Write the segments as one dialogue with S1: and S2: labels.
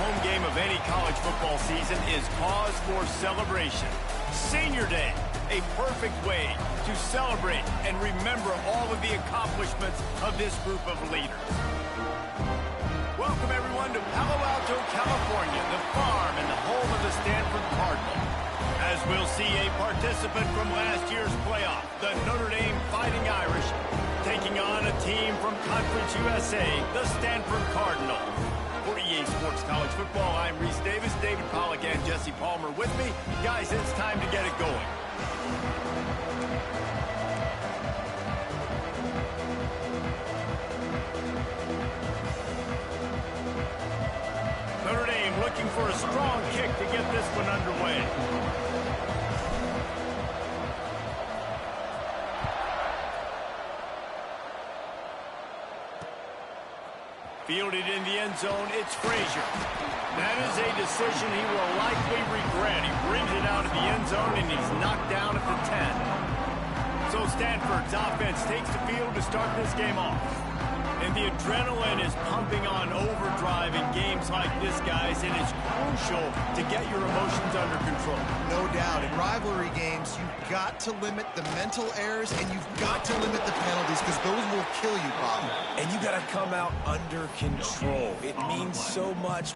S1: home game of any college football season is cause for celebration. Senior Day, a perfect way to celebrate and remember all of the accomplishments of this group of leaders. Welcome, everyone, to Palo Alto, California, the farm and the home of the Stanford Cardinal. As we'll see a participant from last year's playoff, the Notre Dame Fighting Irish, taking on a team from Conference USA, the Stanford Cardinal. For EA Sports College Football, I'm Reese Davis, David Pollack, and Jesse Palmer with me. Guys, it's time to get it going. Notre Dame looking for a strong kick to get this one underway. Fielded in the end zone, it's Frazier. That is a decision he will likely regret. He brings it out of the end zone, and he's knocked down at the 10. So Stanford's offense takes the field to start this game off. And the adrenaline is pumping on overdrive in games like this, guys, and it's crucial to get your emotions under control.
S2: No doubt. In rivalry games, you've got to limit the mental errors, and you've got to limit the penalties, because those will kill you, Bob.
S3: And you got to come out under control. It means so much.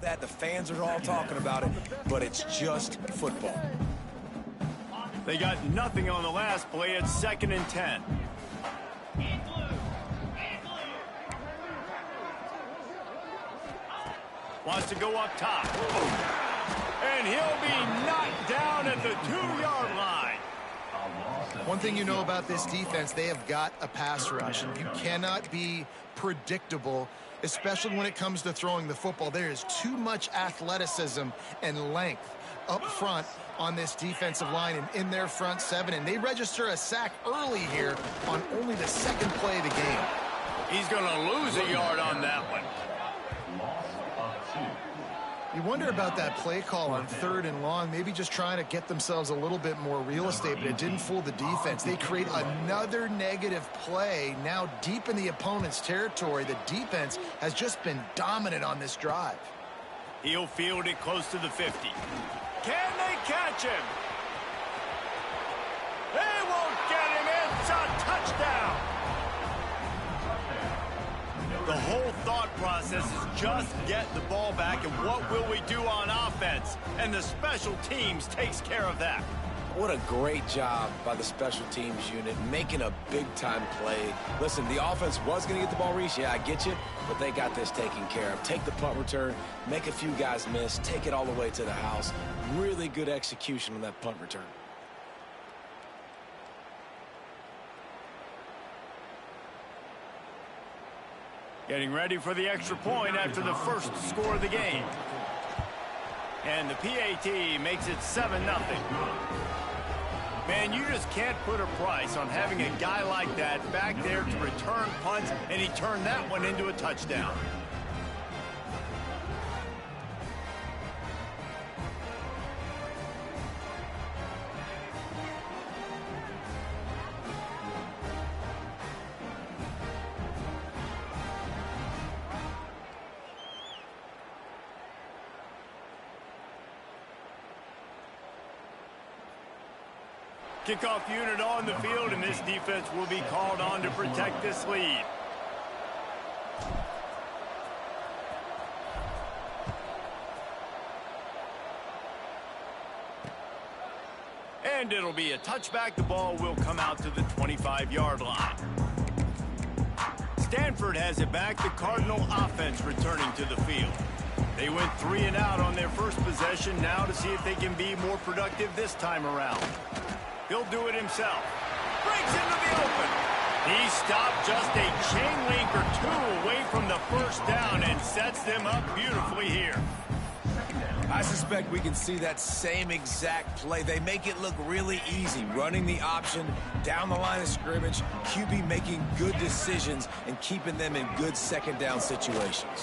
S3: That the fans are all talking about it, but it's just football.
S1: They got nothing on the last play. It's 2nd and 10. Wants to go up top. And he'll be knocked down at the 2-yard line.
S2: One thing you know about this defense, they have got a pass rush, and you cannot be predictable, especially when it comes to throwing the football. There is too much athleticism and length up front on this defensive line and in their front seven, and they register a sack early here on only the 2nd play of the game.
S1: He's going to lose a yard on that one.
S2: You wonder about that play call on 3rd and long, maybe just trying to get themselves a little bit more real estate, but it didn't fool the defense. They create another negative play now deep in the opponent's territory. The defense has just been dominant on this drive.
S1: He'll field it close to the 50. Can they catch him? They won't get him. It's a touchdown. The whole thought process is just get the ball back and what will we do on offense? And the special teams takes care of that.
S3: What a great job by the special teams unit, making a big-time play. Listen, the offense was going to get the ball, Reese. Yeah, I get you, but they got this taken care of. Take the punt return, make a few guys miss, take it all the way to the house. Really good execution on that punt return.
S1: Getting ready for the extra point after the first score of the game. And the PAT makes it 7-0. Man, you just can't put a price on having a guy like that back there to return punts, and he turned that one into a touchdown. Kickoff unit on the field, and this defense will be called on to protect this lead. And it'll be a touchback. The ball will come out to the 25-yard line. Stanford has it back. The Cardinal offense returning to the field. They went 3 and out on their first possession. Now to see if they can be more productive this time around. He'll do it himself. Breaks into the open. He stopped just a chain link or two away from the first down and sets them up beautifully here.
S3: I suspect we can see that same exact play. They make it look really easy, running the option down the line of scrimmage, QB making good decisions and keeping them in good second down situations.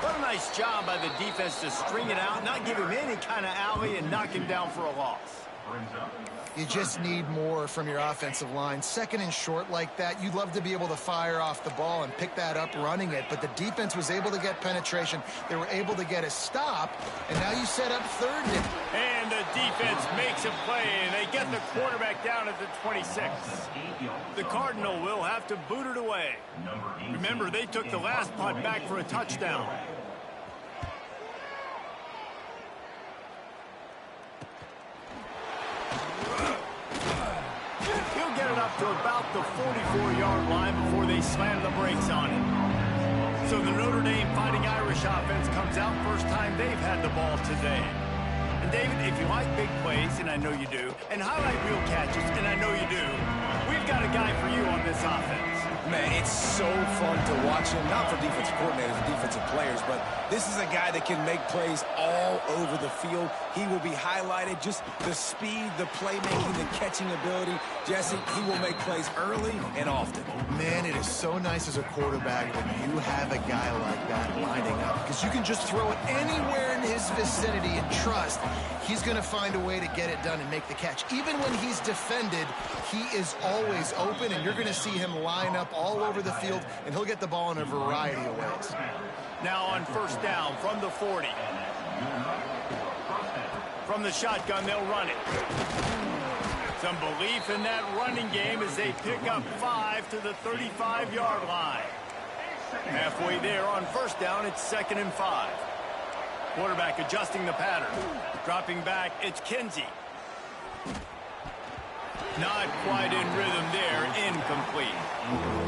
S1: What a nice job by the defense to string it out, not give him any kind of alley and knock him down for a loss.
S2: You just need more from your offensive line. Second and short like that, you'd love to be able to fire off the ball and pick that up running it, but the defense was able to get penetration. They were able to get a stop, and now you set up third.
S1: And the defense makes a play, and they get the quarterback down at the 26. The Cardinal will have to boot it away. Remember, they took the last punt back for a touchdown. Up to about the 44-yard line before they slam the brakes on it. So the Notre Dame Fighting Irish offense comes out first time they've had the ball today. And David, if you like big plays, and I know you do, and highlight reel catches, and I know you do, we've got a guy for you on this offense.
S3: Man, it's so fun to watch him, not for defensive coordinators and defensive players, but this is a guy that can make plays all over the field. He will be highlighted, just the speed, the playmaking, the catching ability. Jesse, he will make plays early and often.
S2: Man, it is so nice as a quarterback when you have a guy like that lining up, because you can just throw it anywhere in his vicinity and trust he's going to find a way to get it done and make the catch. Even when he's defended, he is always open, and you're going to see him line up all over the field, and he'll get the ball in a variety of ways.
S1: Now on first down from the 40. From the shotgun, they'll run it. Some belief in that running game as they pick up 5 to the 35-yard line. Halfway there on first down, it's 2nd and 5. Quarterback adjusting the pattern. Dropping back, it's Kinsey. Not quite in rhythm there, incomplete.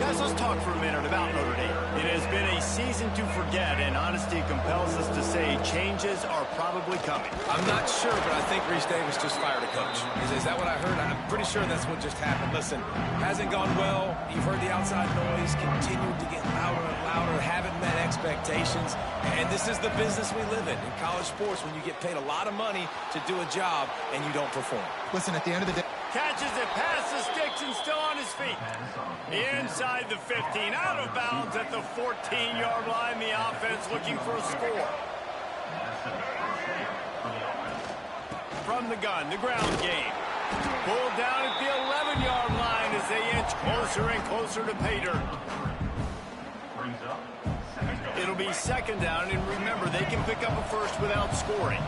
S1: Guys, let's talk for a minute about Notre Dame. It has been a season to forget, and honesty compels us to say changes are probably coming.
S3: I'm not sure, but I think Reese Davis just fired a coach. Is that what I heard? I'm pretty sure that's what just happened. Listen, hasn't gone well. You've heard the outside noise, continued to get louder and louder, haven't met expectations, and this is the business we live in college sports, when you get paid a lot of money to do a job and you don't perform.
S2: Listen, at the end of the day,
S1: catches it past the sticks and still on his feet. Inside the 15, out of bounds at the 14-yard line. The offense looking for a score. From the gun, the ground game. Pulled down at the 11-yard line as they inch closer and closer to pay dirt. It'll be 2nd down, and remember, they can pick up a first without scoring.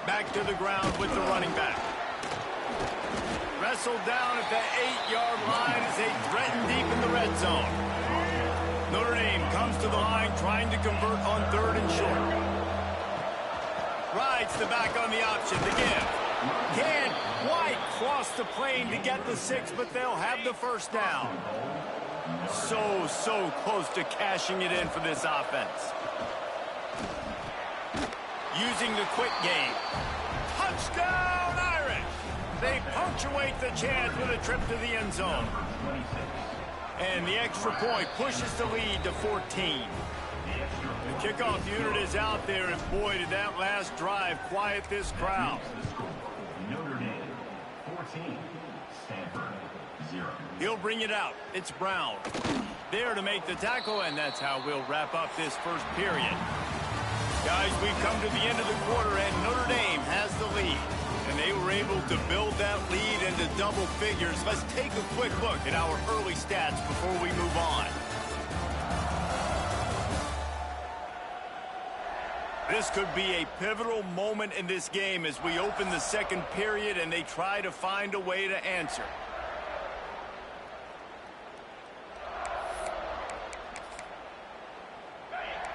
S1: Back to the ground with the running back. wrestled down at the 8-yard line as they threaten deep in the red zone. Notre Dame comes to the line trying to convert on 3rd and short. Rides the back on the option to give. Can't quite cross the plane to get the 6, but they'll have the first down. So close to cashing it in for this offense. Using the quick game. Touchdown, Irish! They punctuate the chance with a trip to the end zone. And the extra point pushes the lead to 14. The kickoff unit is out there, and boy, did that last drive quiet this crowd.
S4: Notre Dame, 14, Stanford, 0.
S1: He'll bring it out. It's Brown. There to make the tackle, and that's how we'll wrap up this first period. Guys, we've come to the end of the quarter, and Notre Dame has the lead. And they were able to build that lead into double figures. Let's take a quick look at our early stats before we move on. This could be a pivotal moment in this game as we open the second period and they try to find a way to answer.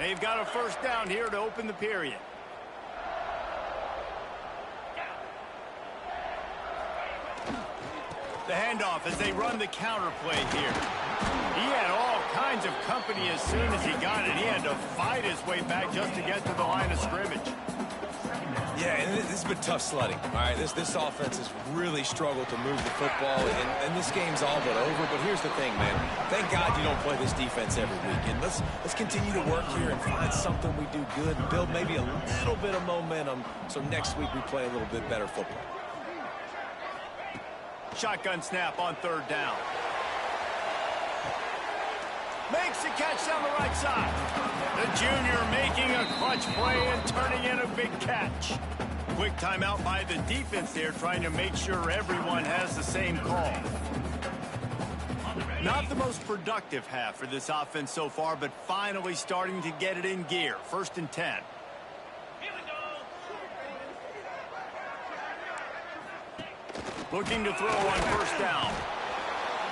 S1: They've got a first down here to open the period. The handoff as they run the counter play here. He had all kinds of company as soon as he got it. He had to fight his way back just to get to the line of scrimmage.
S3: Yeah, and this has been tough sledding. All right, this offense has really struggled to move the football, and this game's all but over. But here's the thing, man. Thank God you don't play this defense every weekend. Let's continue to work here and find something we do good, build maybe a little bit of momentum, so next week we play a little bit better football.
S1: Shotgun snap on 3rd down. Makes the catch down the right side. The junior making a clutch play and turning in a big catch. Quick timeout by the defense there, trying to make sure everyone has the same call. Not the most productive half for this offense so far, but finally starting to get it in gear. 1st and 10. Looking to throw on 1st down.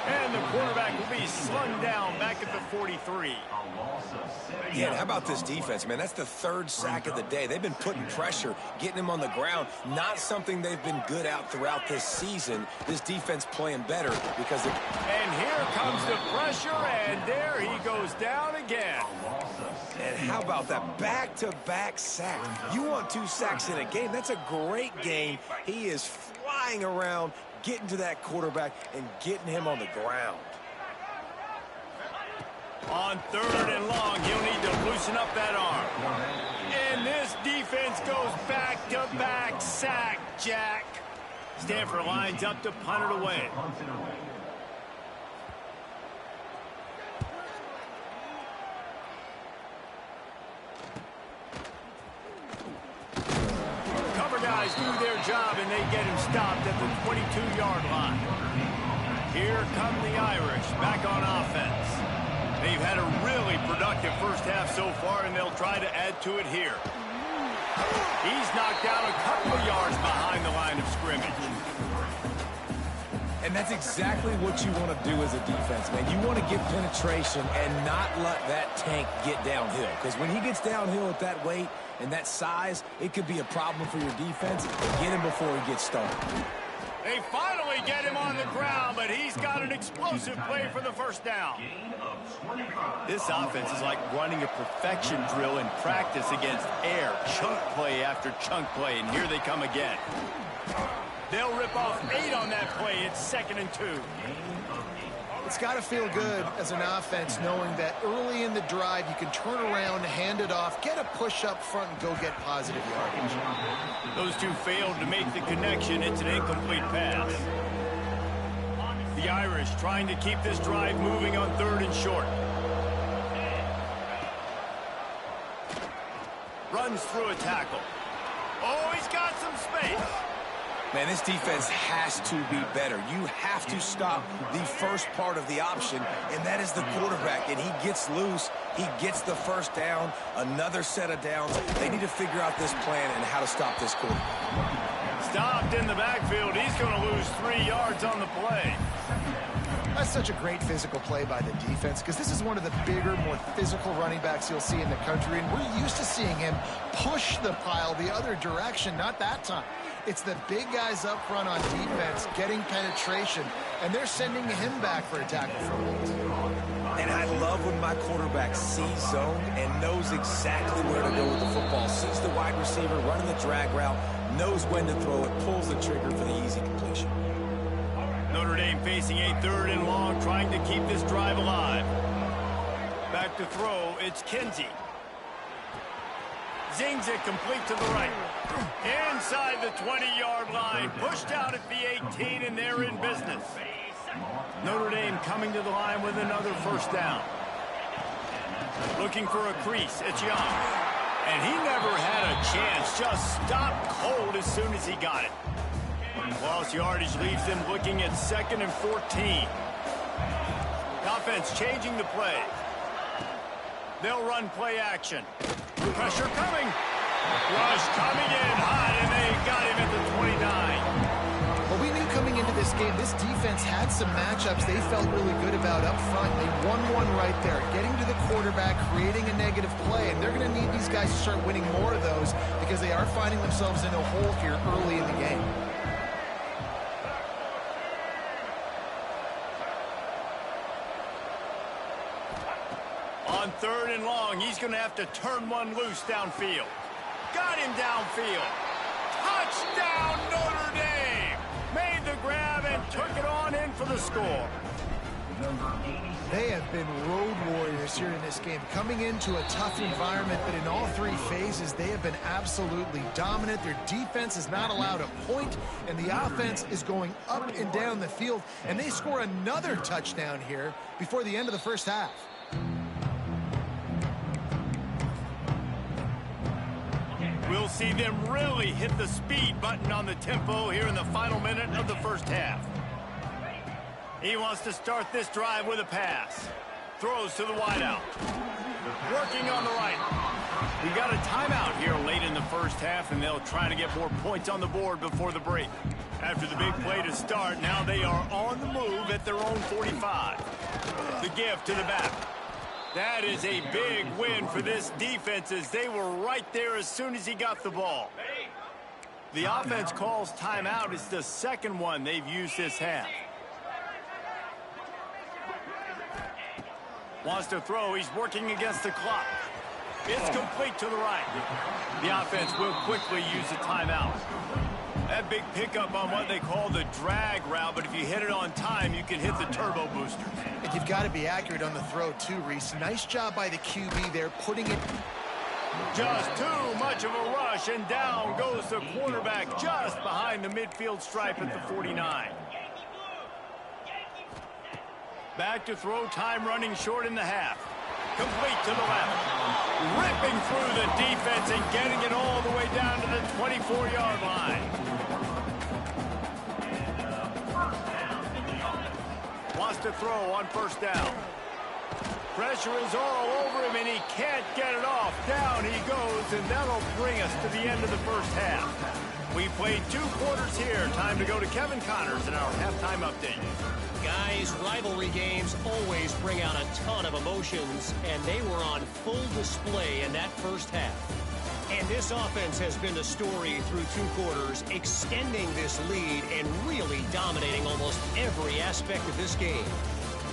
S1: And the quarterback will be slung down back at the 43.
S3: Yeah, and how about this defense, man? That's the 3rd sack of the day. They've been putting pressure, getting him on the ground. Not something they've been good at throughout this season. This defense playing better because of...
S1: And here comes the pressure, and there he goes down again.
S3: And how about that back-to-back sack? You want 2 sacks in a game. That's a great game. He is flying around, getting to that quarterback and getting him on the ground.
S1: On 3rd and long, he'll need to loosen up that arm. And this defense goes back-to-back sack, Jack. Stanford lines up to punt it away. Guys do their job and they get him stopped at the 22-yard line. Here come the Irish back on offense. They've had a really productive first half so far, and they'll try to add to it here. He's knocked down a couple of yards behind the line of scrimmage.
S3: And that's exactly what you want to do as a defense, man. You want to get penetration and not let that tank get downhill. Because when he gets downhill at that weight and that size, it could be a problem for your defense. Get him before he gets started.
S1: They finally get him on the ground, but he's got an explosive play for the first down. This offense is like running a perfection drill in practice against air. Chunk play after chunk play, and here they come again. They'll rip off 8 on that play. It's 2nd and 2.
S2: It's got to feel good as an offense knowing that early in the drive you can turn around, hand it off, get a push up front, and go get positive yardage.
S1: Those two failed to make the connection. It's an incomplete pass. The Irish trying to keep this drive moving on 3rd and short. Runs through a tackle. Oh, he's got some space.
S3: Man, this defense has to be better. You have to stop the first part of the option, and that is the quarterback. And he gets loose. He gets the first down, another set of downs. They need to figure out this plan and how to stop this quarterback.
S1: Stopped in the backfield. He's going to lose 3 yards on the play.
S2: That's such a great physical play by the defense because this is one of the bigger, more physical running backs you'll see in the country, and we're used to seeing him push the pile the other direction. Not that time. It's the big guys up front on defense getting penetration, and they're sending him back for a tackle for a hold.
S3: And I love when my quarterback sees zone and knows exactly where to go with the football. Sees the wide receiver running the drag route, knows when to throw it, pulls the trigger for the easy completion.
S1: Notre Dame facing a 3rd and long, trying to keep this drive alive. Back to throw, it's Kinsey. Zings it complete to the right. Inside the 20-yard line, pushed out at the 18, and they're in business. Notre Dame coming to the line with another first down. Looking for a crease, it's Young. And he never had a chance, just stopped cold as soon as he got it. Lost yardage leaves them looking at 2nd and 14. Offense changing the play. They'll run play action. Pressure coming. Rush coming in hot, and they got him at the 29.
S2: Well, we knew coming into this game, this defense had some matchups they felt really good about up front. They won one right there, getting to the quarterback, creating a negative play, and they're going to need these guys to start winning more of those because they are finding themselves in a hole here early in the game.
S1: On 3rd and long, he's going to have to turn one loose downfield. Got him downfield. Touchdown, Notre Dame! Made the grab and took it on in for the score.
S2: They have been road warriors here in this game, coming into a tough environment, but in all 3 phases, they have been absolutely dominant. Their defense is not allowed a point, and the offense is going up and down the field, and they score another touchdown here before the end of the first half.
S1: We'll see them really hit the speed button on the tempo here in the final minute of the first half. He wants to start this drive with a pass. Throws to the wideout. Working on the right. We got a timeout here late in the first half, and they'll try to get more points on the board before the break. After the big play to start, now they are on the move at their own 45. The give to the back. That is a big win for this defense as they were right there as soon as he got the ball. The offense calls timeout. It's the 2nd one they've used this half. Wants to throw. He's working against the clock. It's complete to the right. The offense will quickly use a timeout. That big pickup on what they call the drag route, but if you hit it on time, you can hit the turbo booster.
S2: And you've got to be accurate on the throw, too, Reese. Nice job by the QB there, putting it...
S1: Just too much of a rush, and down goes the quarterback just behind the midfield stripe at the 49. Back to throw, time running short in the half. Complete to the left. Ripping through the defense and getting it all the way down to the 24-yard line. Wants to throw on first down. Pressure is all over him, and he can't get it off. Down he goes, and that'll bring us to the end of the first half. We played 2 quarters here. Time to go to Kevin Connors in our halftime update.
S5: Guys, rivalry games always bring out a ton of emotions, and they were on full display in that first half. And this offense has been the story through 2 quarters, extending this lead and really dominating almost every aspect of this game.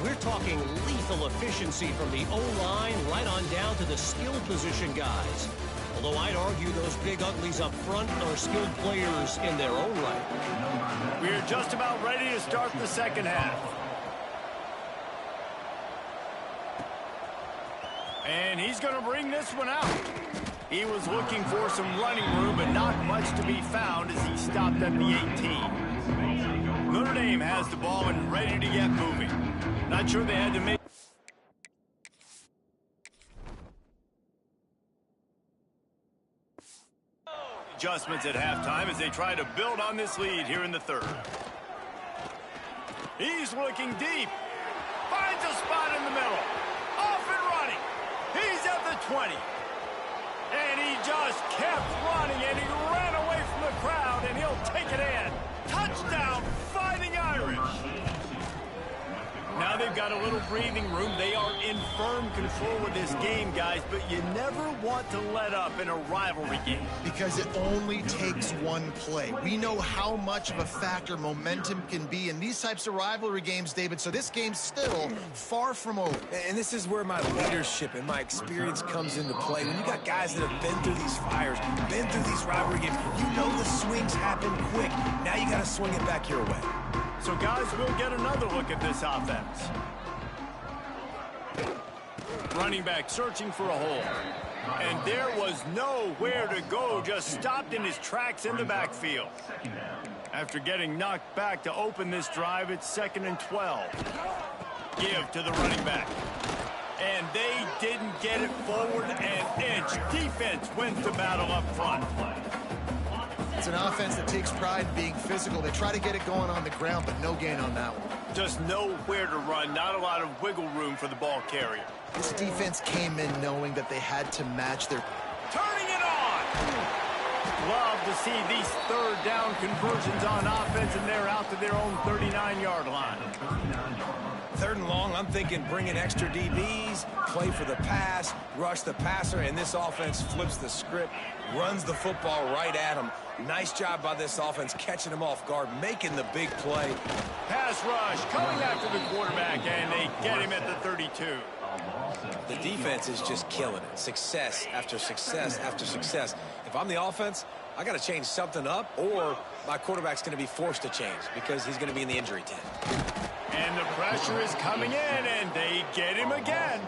S5: We're talking lethal efficiency from the O-line right on down to the skill position guys. Although I'd argue those big uglies up front are skilled players in their own right.
S1: We're just about ready to start the second half. And he's going to bring this one out. He was looking for some running room, but not much to be found as he stopped at the 18. Notre Dame has the ball and ready to get moving. Not sure they had to make... adjustments at halftime as they try to build on this lead here in the third. He's looking deep. Finds a spot in the middle. Off and running. He's at the 20. And he just kept running, and he ran away from the crowd, and he'll take it in. Touchdown, Fighting Irish. Now they've got a little breathing room. They are in firm control with this game, guys, but you never want to let up in a rivalry game.
S2: Because it only takes one play. We know how much of a factor momentum can be in these types of rivalry games, David, so this game's still far from over.
S3: And this is where my leadership and my experience comes into play. When you got guys that have been through these fires, been through these rivalry games, you know the swings happen quick. Now you got to swing it back your way.
S1: So, guys, we'll get another look at this offense. Running back searching for a hole. And there was nowhere to go, just stopped in his tracks in the backfield. After getting knocked back to open this drive, it's 2nd and 12. Give to the running back. And they didn't get it forward an inch. Defense wins the battle up front.
S2: It's an offense that takes pride in being physical. They try to get it going on the ground, but no gain on that one.
S1: Just nowhere to run, not a lot of wiggle room for the ball carrier.
S2: This defense came in knowing that they had to match their...
S1: Turning it on! Love to see these third down conversions on offense, and they're out to their own 39-yard line.
S3: 3rd and long, I'm thinking bring in extra DBs, play for the pass, rush the passer, and this offense flips the script, runs the football right at him. Nice job by this offense catching him off guard, making the big play.
S1: Pass rush coming after the quarterback, and they get him at the 32.
S3: The defense is just killing it. Success after success after success. If I'm the offense, I got to change something up, or my quarterback's going to be forced to change because he's going to be in the injury tent.
S1: And the pressure is coming in, and they get him again.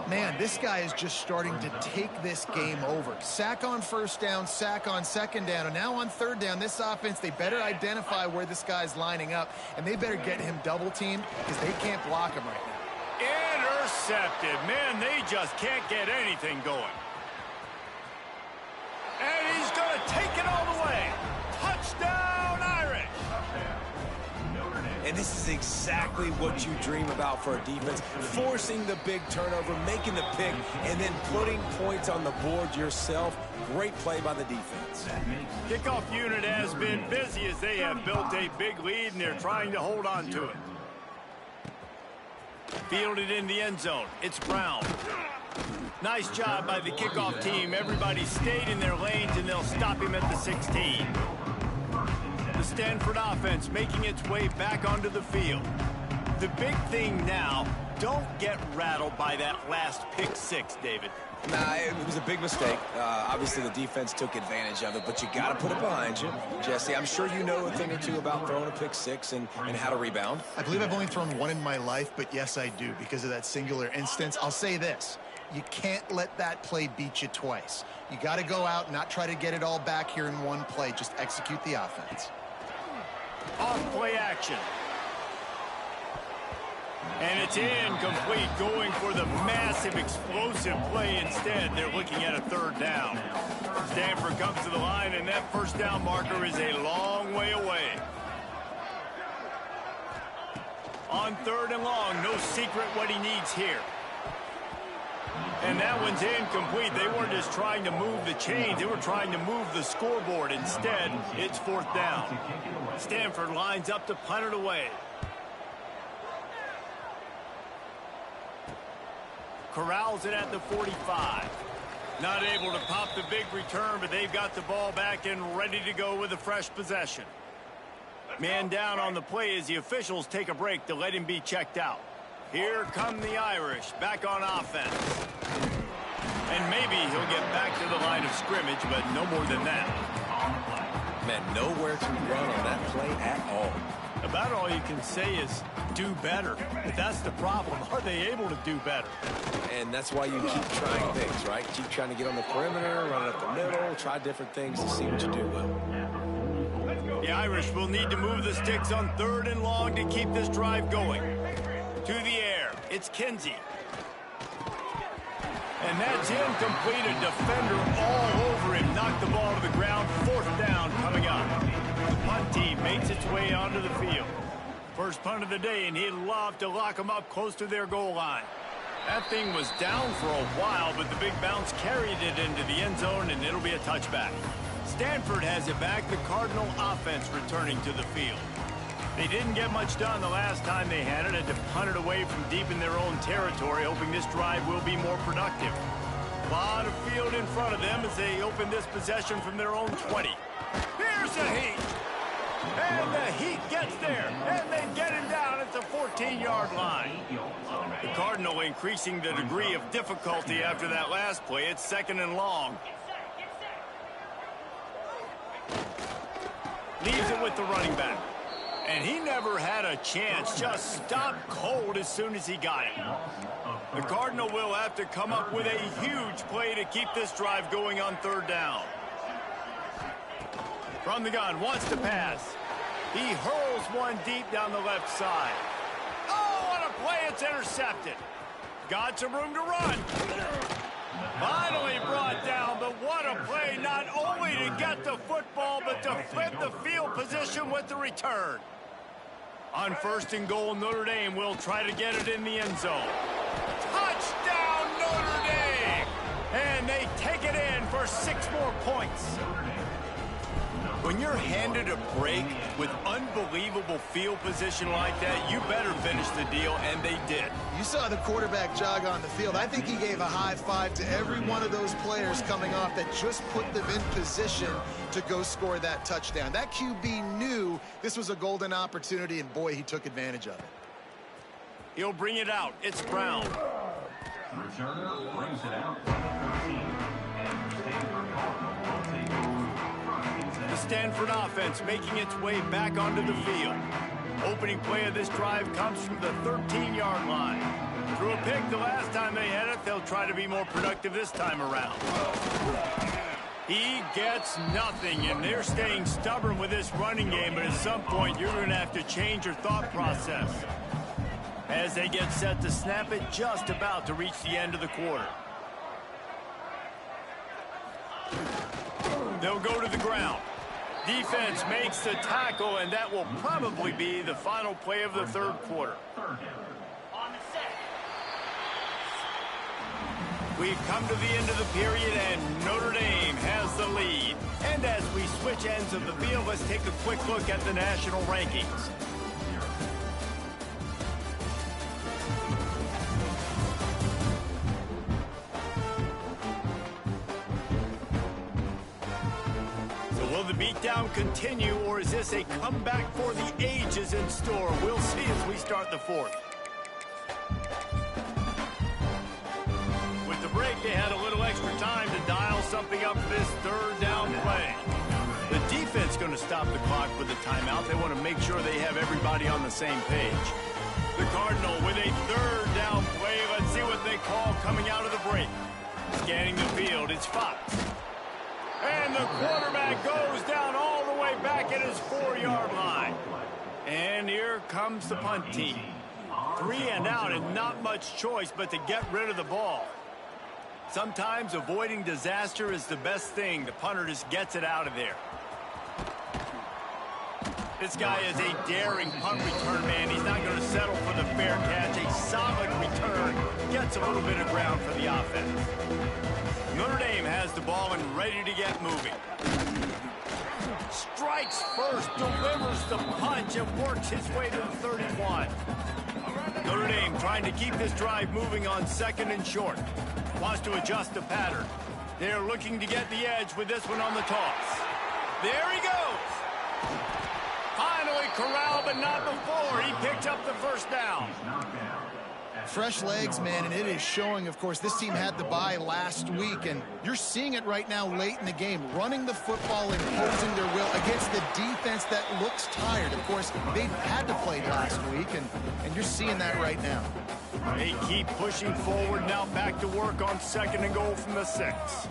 S2: Man, this guy is just starting to take this game over. Sack on 1st down, sack on 2nd down, and now on 3rd down, this offense, they better identify where this guy's lining up, and they better get him double-teamed because they can't block him right now.
S1: Intercepted. Man, they just can't get anything going. And he's going to take it all the way. Touchdown, Irish.
S3: And this is exactly what you dream about for a defense. Forcing the big turnover, making the pick, and then putting points on the board yourself. Great play by the defense.
S1: Kickoff unit has been busy as they have built a big lead, and they're trying to hold on to it. Fielded in the end zone. It's Brown. Nice job by the kickoff team. Everybody stayed in their lanes, and they'll stop him at the 16. The Stanford offense making its way back onto the field. The big thing now, don't get rattled by that last pick 6, David.
S3: Nah, it was a big mistake. Obviously, the defense took advantage of it, but you got to put it behind you. Jesse, I'm sure you know a thing or two about throwing a pick 6 and how to rebound.
S2: I believe I've only thrown one in my life, but yes, I do because of that singular instance. I'll say this. You can't let that play beat you twice. You got to go out and not try to get it all back here in one play. Just execute the offense.
S1: Off play action. And it's incomplete, going for the massive explosive play instead. They're looking at a 3rd down. Stanford comes to the line, and that 1st down marker is a long way away. On 3rd and long, no secret what he needs here. And that one's incomplete. They weren't just trying to move the chains. They were trying to move the scoreboard. Instead, it's 4th down. Stanford lines up to punt it away. Corrals it at the 45. Not able to pop the big return, but they've got the ball back and ready to go with a fresh possession. Man down on the play as the officials take a break to let him be checked out. Here come the Irish back on offense. And maybe he'll get back to the line of scrimmage, but no more than that.
S3: Man, nowhere to run on that play at all.
S1: About all you can say is do better. But that's the problem. Are they able to do better?
S3: And that's why you keep trying things, right? Keep trying to get on the perimeter, run up the middle, try different things to see what you do well.
S1: The Irish will need to move the sticks on 3rd and long to keep this drive going. To the air, it's Kinsey. And that's incomplete. A defender all over him. Knocked the ball to the ground. 4th down coming up. The punt team makes its way onto the field. First punt of the day, and he'd love to lock them up close to their goal line. That thing was down for a while, but the big bounce carried it into the end zone, and it'll be a touchback. Stanford has it back. The Cardinal offense returning to the field. They didn't get much done the last time they had it. Had to punt it away from deep in their own territory, hoping this drive will be more productive. A lot of field in front of them as they open this possession from their own 20. Here's the Heat. And the Heat gets there. And they get him down at the 14-yard line. The Cardinal increasing the degree of difficulty after that last play. It's 2nd and long. Leaves it with the running back. And he never had a chance. Just stopped cold as soon as he got it. The Cardinal will have to come up with a huge play to keep this drive going on 3rd down. From the gun, wants to pass. He hurls one deep down the left side. Oh, what a play. It's intercepted. Got some room to run. Finally brought down, but what a play. Not only to get the football, but to flip the field position with the return. On 1st and goal, Notre Dame will try to get it in the end zone. Touchdown, Notre Dame! And they take it in for 6 more points. When you're handed a break with unbelievable field position like that, you better finish the deal, and they did.
S2: You saw the quarterback jog on the field. I think he gave a high five to every one of those players coming off that just put them in position to go score that touchdown. That QB knew this was a golden opportunity, and boy, he took advantage of it.
S1: He'll bring it out. It's Brown.
S4: Returner brings it out from the 13. And Stanford Cardinal will take over.
S1: The Stanford offense making its way back onto the field. Opening play of this drive comes from the 13-yard line. Threw a pick the last time they had it. They'll try to be more productive this time around. He gets nothing, and they're staying stubborn with this running game, but at some point you're going to have to change your thought process. As they get set to snap it, just about to reach the end of the quarter. They'll go to the ground. Defense makes the tackle, and that will probably be the final play of the 3rd quarter. We've come to the end of the period, and Notre Dame has the lead. And as we switch ends of the field, let's take a quick look at the national rankings. Will the beatdown continue, or is this a comeback for the ages in store? We'll see as we start the 4th. With the break, they had a little extra time to dial something up for this 3rd down play. The defense going to stop the clock with a timeout. They want to make sure they have everybody on the same page. The Cardinal with a 3rd down play. Let's see what they call coming out of the break. Scanning the field, it's Fox. And the quarterback goes down all the way back at his 4-yard line. And here comes the punt team. 3 and out, and not much choice but to get rid of the ball. Sometimes avoiding disaster is the best thing. The punter just gets it out of there. This guy is a daring punt return man. He's not going to settle for the fair catch. A solid return. Gets a little bit of ground for the offense. Notre Dame has the ball and ready to get moving. Strikes first, delivers the punch, and works his way to the 31. Notre Dame trying to keep this drive moving on 2nd and short. Wants to adjust the pattern. They're looking to get the edge with this one on the toss. There he goes. Finally corralled, but not before. He picked up the 1st down.
S2: Fresh legs, man, and it is showing, of course, this team had the bye last week, and you're seeing it right now late in the game, running the football, imposing their will against the defense that looks tired. Of course, they had to play last week, and you're seeing that right now.
S1: They keep pushing forward, now back to work on 2nd and goal from the 6.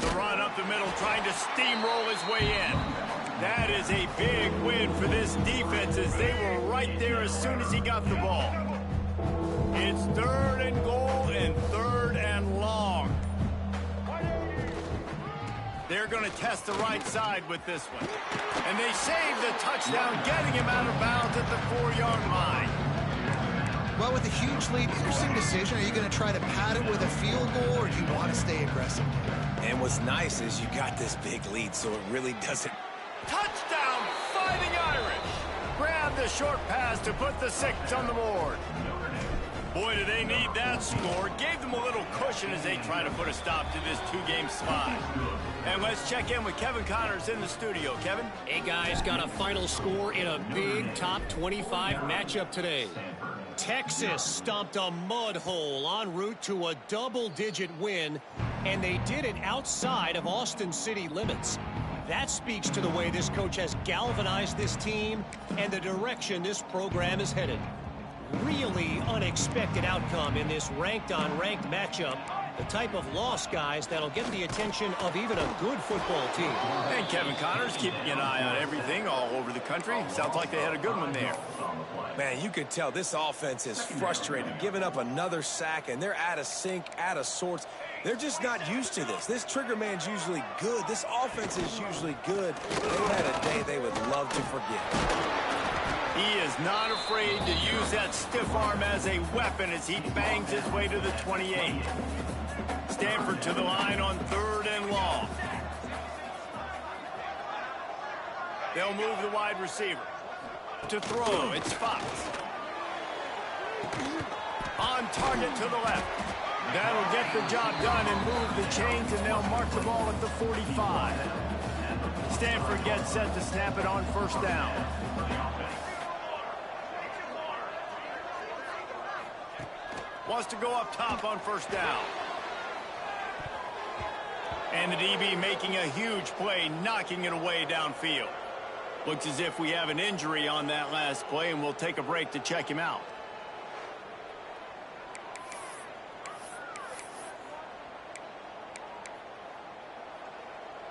S1: The run up the middle, trying to steamroll his way in. That is a big win for this defense as they were right there as soon as he got the ball. It's 3rd and goal and 3rd and long. They're going to test the right side with this one. And they save the touchdown, getting him out of bounds at the 4-yard line.
S2: Well, with a huge lead, interesting decision. Are you going to try to pad it with a field goal, or do you want to stay aggressive?
S3: And what's nice is you got this big lead, so it really doesn't.
S1: Touchdown, Fighting Irish. Grab the short pass to put the 6 on the board. Boy, do they need that score. Gave them a little cushion as they try to put a stop to this 2-game slide. And let's check in with Kevin Connors in the studio. Kevin?
S5: Hey, guys, got a final score in a big top 25 matchup today. Texas stomped a mud hole en route to a double-digit win, and they did it outside of Austin city limits. That speaks to the way this coach has galvanized this team and the direction this program is headed. Really unexpected outcome in this ranked-on-ranked matchup. The type of loss, guys, that'll get the attention of even a good football team.
S1: And Kevin Connors keeping an eye on everything all over the country. Sounds like they had a good one there.
S3: Man, you could tell this offense is frustrated, giving up another sack, and they're out of sync, out of sorts. They're just not used to this. This trigger man's usually good. This offense is usually good. They had a day they would love to forget.
S1: He is not afraid to use that stiff arm as a weapon as he bangs his way to the 28. Stanford to the line on 3rd and long. They'll move the wide receiver. To throw, it's Fox. On target to the left. That'll get the job done and move the chains, and they'll mark the ball at the 45. Stanford gets set to snap it on 1st down. Wants to go up top on 1st down. And the DB making a huge play, knocking it away downfield. Looks as if we have an injury on that last play, and we'll take a break to check him out.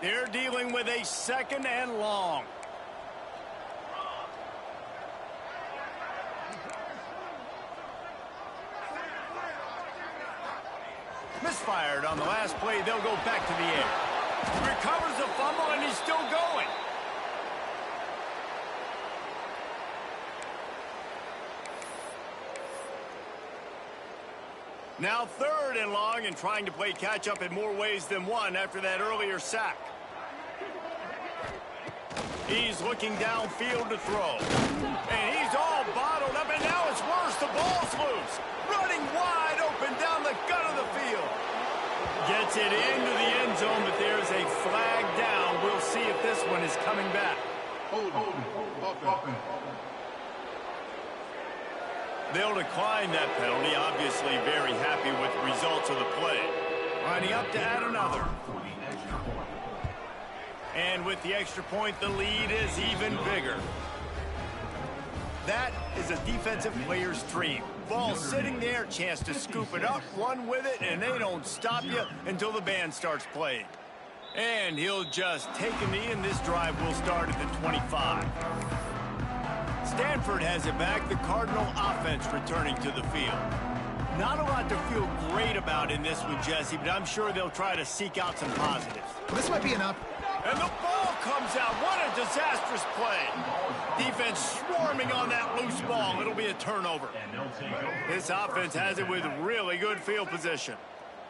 S1: They're dealing with a 2nd and long. Misfired on the last play. They'll go back to the air. He recovers the fumble, and he's still going. Now 3rd and long, and trying to play catch-up in more ways than one after that earlier sack. He's looking downfield to throw. And he's all bottled up, and now it's worse. The ball's loose. Running wide open down the gut of the field. Gets it into the end zone, but there's a flag down. We'll see if this one is coming back. They'll decline that penalty, obviously very happy with the results of the play. Lining up to add another. And with the extra point, the lead is even bigger. That is a defensive player's dream. Ball sitting there, chance to scoop it up, run with it, and they don't stop you until the band starts playing. And he'll just take a knee, and this drive will start at the 25. Stanford has it back, the Cardinal offense returning to the field. Not a lot to feel great about in this one, Jesse, but I'm sure they'll try to seek out some positives.
S2: This might be an up.
S1: And the ball comes out. What a disastrous play. Defense swarming on that loose ball. It'll be a turnover. This offense has it with really good field position.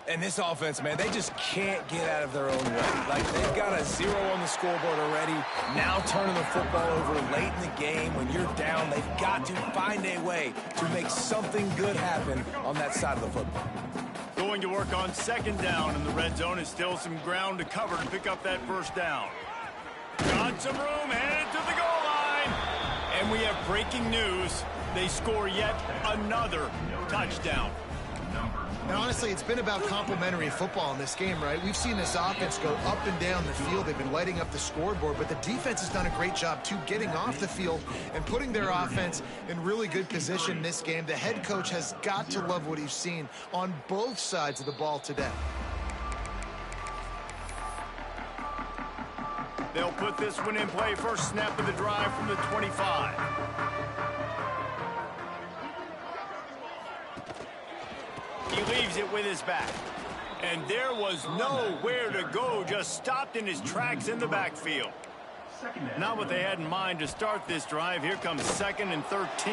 S3: And this offense, man, they just can't get out of their own way. Like, they've got a 0 on the scoreboard already. Now turning the football over late in the game. When you're down, they've got to find a way to make something good happen on that side of the football.
S1: Going to work on 2nd down in the red zone. Is still some ground to cover to pick up that 1st down. Got some room, headed to the goal line. And we have breaking news. They score yet another touchdown.
S2: And honestly, it's been about complementary football in this game, right? We've seen this offense go up and down the field. They've been lighting up the scoreboard, but the defense has done a great job, too, getting off the field and putting their offense in really good position in this game. The head coach has got to love what he's seen on both sides of the ball today.
S1: They'll put this one in play. First snap of the drive from the 25. He leaves it with his back. And there was nowhere to go, just stopped in his tracks in the backfield. Not what they had in mind to start this drive. Here comes 2nd and 13.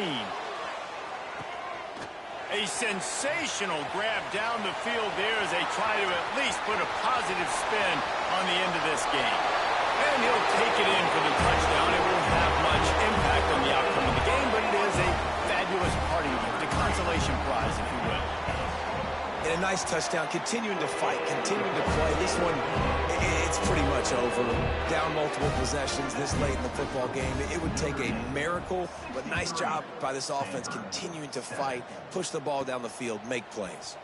S1: A sensational grab down the field there as they try to at least put a positive spin on the end of this game. And he'll take it in for the touchdown. It won't have much impact on the outcome of the game, but it is a fabulous party gift, a consolation prize, if you will.
S3: And a nice touchdown, continuing to fight, continuing to play. This one, it's pretty much over. Down multiple possessions this late in the football game. It would take a miracle, but nice job by this offense continuing to fight, push the ball down the field, make plays.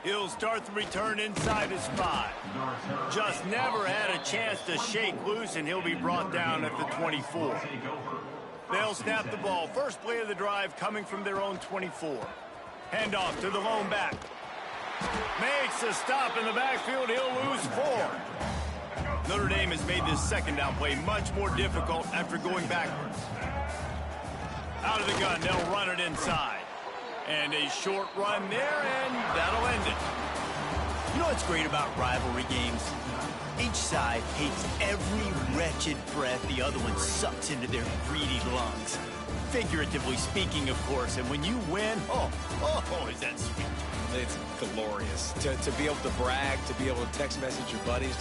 S1: He'll start the return inside his 5. Just never had a chance to shake loose, and he'll be brought down at the 24. They'll snap the ball. First play of the drive coming from their own 24. Handoff to the lone back. Makes a stop in the backfield. He'll lose 4. Notre Dame has made this second down play much more difficult after going backwards. Out of the gun, they'll run it inside. And a short run there, and that'll end it.
S6: You know what's great about rivalry games? Each side hates every wretched breath the other one sucks into their greedy lungs. Figuratively speaking, of course, and when you win, oh, is that sweet.
S3: It's glorious to be able to brag, to be able to text message your buddies,